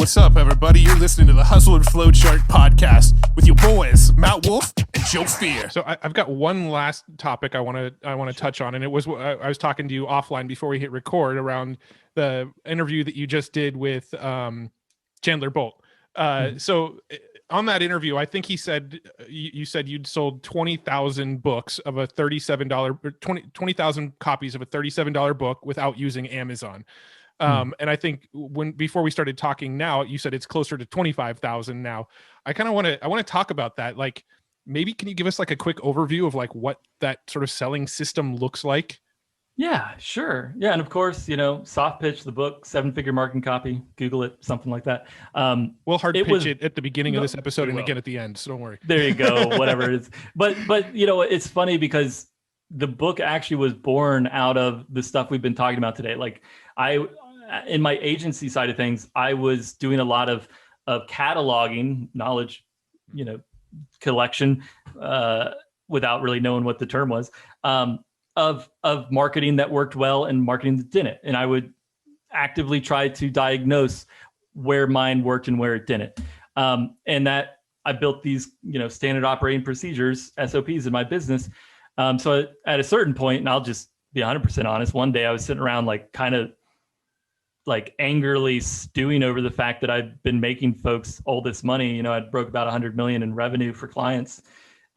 What's up, everybody? You're listening to the Hustle and Flowchart podcast with your boys, Matt Wolfe and Joe Fier. So I've got one last topic I want to touch on, and it was I was talking to you offline before we hit record around the interview that you just did with Chandler Bolt. So on that interview, I think he said you said you'd sold 20,000 books of a $37 20,000 copies of a $37 book without using Amazon. And I think before we started talking now, you said it's closer to 25,000 now. I want to talk about that. Like, maybe can you give us like a quick overview of like what that sort of selling system looks like? Yeah, sure. Yeah. And of course, soft pitch the book, 7-figure marketing copy, Google it, something like that. We'll hard pitch it at the beginning of this episode and again at the end. So don't worry. There you go. Whatever it is. But it's funny because the book actually was born out of the stuff we've been talking about today. Like in my agency side of things, I was doing a lot of cataloging, knowledge, collection, without really knowing what the term was, of marketing that worked well and marketing that didn't. And I would actively try to diagnose where mine worked and where it didn't. And that I built these, standard operating procedures, SOPs in my business. So at a certain point, and I'll just be 100% honest, one day I was sitting around angrily stewing over the fact that I've been making folks all this money. I'd broke about 100 million in revenue for clients,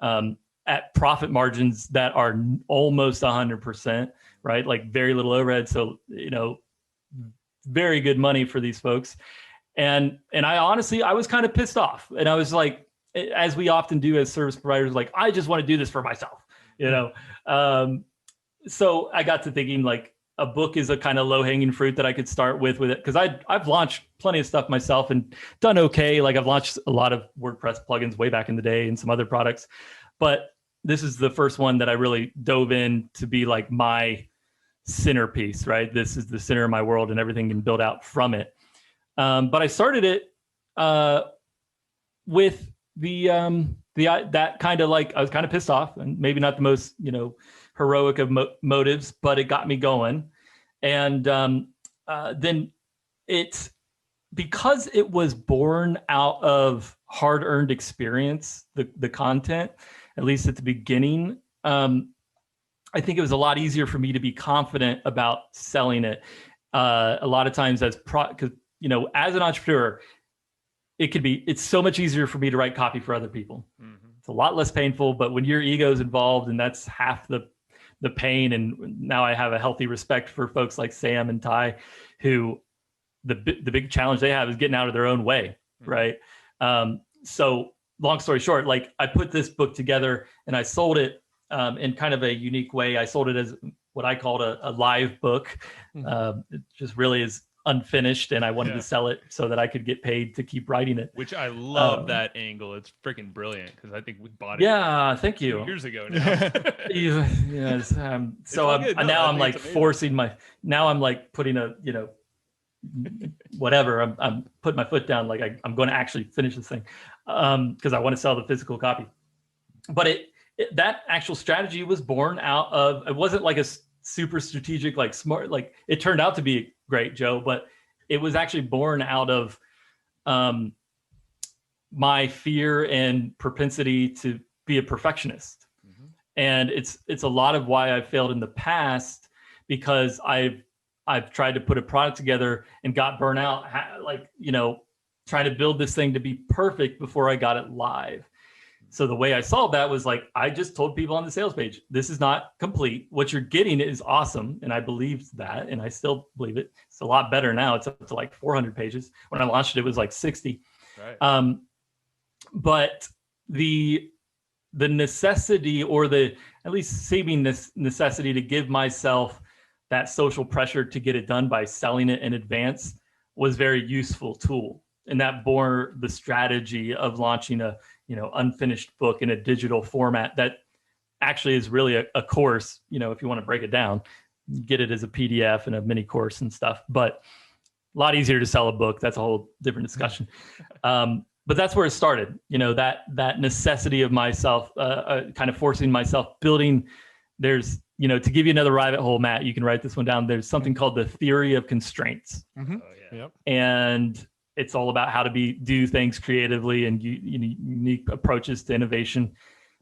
at profit margins that are almost 100%, right? Like very little overhead. So, very good money for these folks. And I honestly, I was kind of pissed off, and I was like, as we often do as service providers, like, I just want to do this for myself, so I got to thinking, like, a book is a kind of low-hanging fruit that I could start with it, because I've launched plenty of stuff myself and done okay. Like, I've launched a lot of WordPress plugins way back in the day and some other products, but this is the first one that I really dove in to be like my centerpiece, right? This is the center of my world, and everything can build out from it. But I started it with that kind of, like, I was kind of pissed off, and maybe not the most heroic of motives, but it got me going. And then it's because it was born out of hard-earned experience, the content, at least at the beginning. I think it was a lot easier for me to be confident about selling it. A lot of times because, as an entrepreneur, it's so much easier for me to write copy for other people. Mm-hmm. It's a lot less painful, but when your ego is involved, and that's half the pain. And now I have a healthy respect for folks like Sam and Ty, who the big challenge they have is getting out of their own way. Mm-hmm. Right. So long story short, like, I put this book together and I sold it in kind of a unique way. I sold it as what I called a live book. Mm-hmm. It just really is unfinished, and I wanted to sell it so that I could get paid to keep writing it. Which I love that angle. It's freaking brilliant, because I think we bought it. Yeah, thank you. 2 years ago now. Yes. So I'm like forcing now I'm like putting whatever. I'm putting my foot down. Like, I'm going to actually finish this thing, because I want to sell the physical copy. But that actual strategy was born out of, it wasn't like a super strategic, like smart, like, it turned out to be great, Joe, but it was actually born out of my fear and propensity to be a perfectionist. Mm-hmm. And it's a lot of why I've failed in the past, because I've tried to put a product together and got burnt out, trying to build this thing to be perfect before I got it live. So the way I solved that was, like, I just told people on the sales page, this is not complete. What you're getting is awesome. And I believed that, and I still believe it. It's a lot better now. It's up to like 400 pages. When I launched it was like 60. Right. But the necessity, or at least seeming this necessity, to give myself that social pressure to get it done by selling it in advance was a very useful tool. And that bore the strategy of launching a unfinished book in a digital format that actually is really a course. If you want to break it down, get it as a PDF and a mini course and stuff, but a lot easier to sell a book. That's a whole different discussion. But that's where it started, that necessity of myself, kind of forcing myself, building. There's, to give you another rabbit hole, Matt, you can write this one down. There's something called the theory of constraints. Mm-hmm. Oh, yeah. Yep. And It's all about how to do things creatively and unique approaches to innovation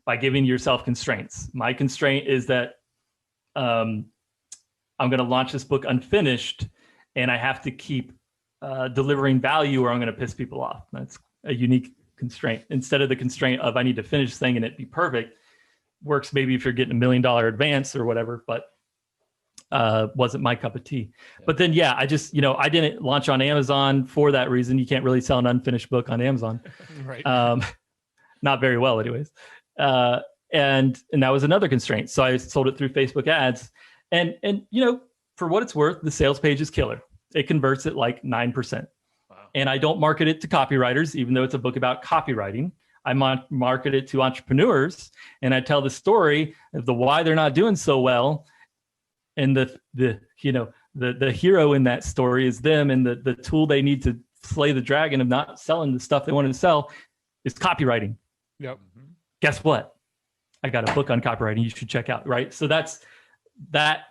by giving yourself constraints. My constraint is that I'm going to launch this book unfinished, and I have to keep delivering value or I'm going to piss people off. That's a unique constraint. Instead of the constraint of I need to finish this thing and it be perfect, works maybe if you're getting $1 million advance or whatever, but wasn't my cup of tea. Yeah. But then, I just, I didn't launch on Amazon for that reason. You can't really sell an unfinished book on Amazon. Right. Not very well anyways. And that was another constraint. So I sold it through Facebook ads and for what it's worth, the sales page is killer. It converts at like 9%. Wow. And I don't market it to copywriters, even though it's a book about copywriting. I market it to entrepreneurs, and I tell the story of the why they're not doing so well. And the hero in that story is them, and the tool they need to slay the dragon of not selling the stuff they want to sell is copywriting. Yep. Guess what? I got a book on copywriting you should check out, right? So that's that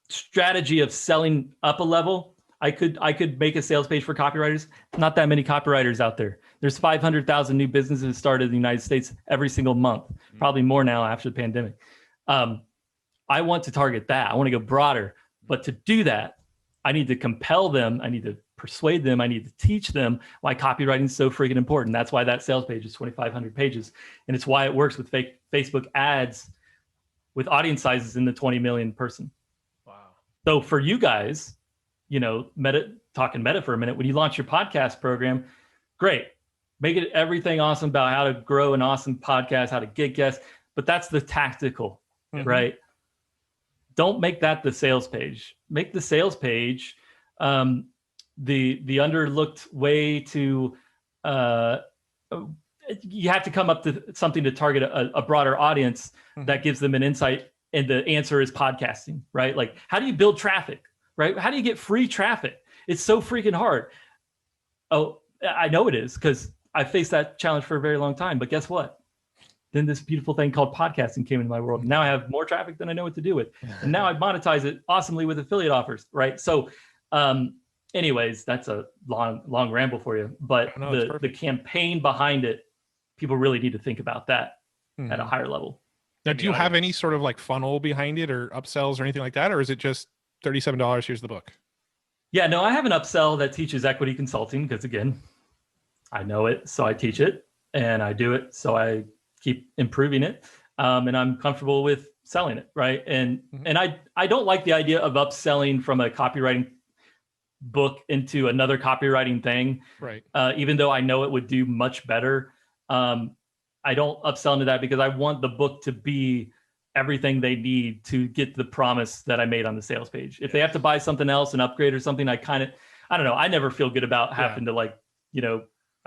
strategy of selling up a level. I could make a sales page for copywriters. Not that many copywriters out there. There's 500,000 new businesses started in the United States every single month, probably more now after the pandemic. I want to target that. I want to go broader. But to do that, I need to compel them. I need to persuade them. I need to teach them why copywriting is so freaking important. That's why that sales page is 2,500 pages. And it's why it works with Facebook ads with audience sizes in the 20 million person. Wow. So for you guys, talking meta for a minute, when you launch your podcast program, great. Make it everything awesome about how to grow an awesome podcast, how to get guests, but that's the tactical, right? Don't make that the sales page. Make the sales page the underlooked way to, you have to come up to something to target a broader audience that gives them an insight, and the answer is podcasting, right? Like, how do you build traffic, right? How do you get free traffic? It's so freaking hard. Oh, I know it is, because I faced that challenge for a very long time, but guess what? Then this beautiful thing called podcasting came into my world. Now I have more traffic than I know what to do with. And now I monetize it awesomely with affiliate offers, right? So anyways, that's a long ramble for you. But the campaign behind it, people really need to think about that at a higher level. Now, do you have any sort of like funnel behind it or upsells or anything like that? Or is it just $37, here's the book? Yeah, no, I have an upsell that teaches equity consulting because, again, I know it, so I teach it, and I do it, so I keep improving it, and I'm comfortable with selling it, right? And I don't like the idea of upselling from a copywriting book into another copywriting thing, right? Even though I know it would do much better. I don't upsell into that because I want the book to be everything they need to get the promise that I made on the sales page. If they have to buy something else, an upgrade or something, I don't know. I never feel good about having to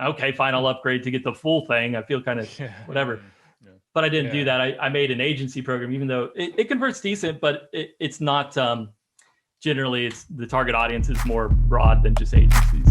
okay, fine, I'll upgrade to get the full thing. I feel kind of whatever. Yeah. But I didn't do that. I made an agency program, even though it converts decent, but it's not, generally it's the target audience is more broad than just agencies.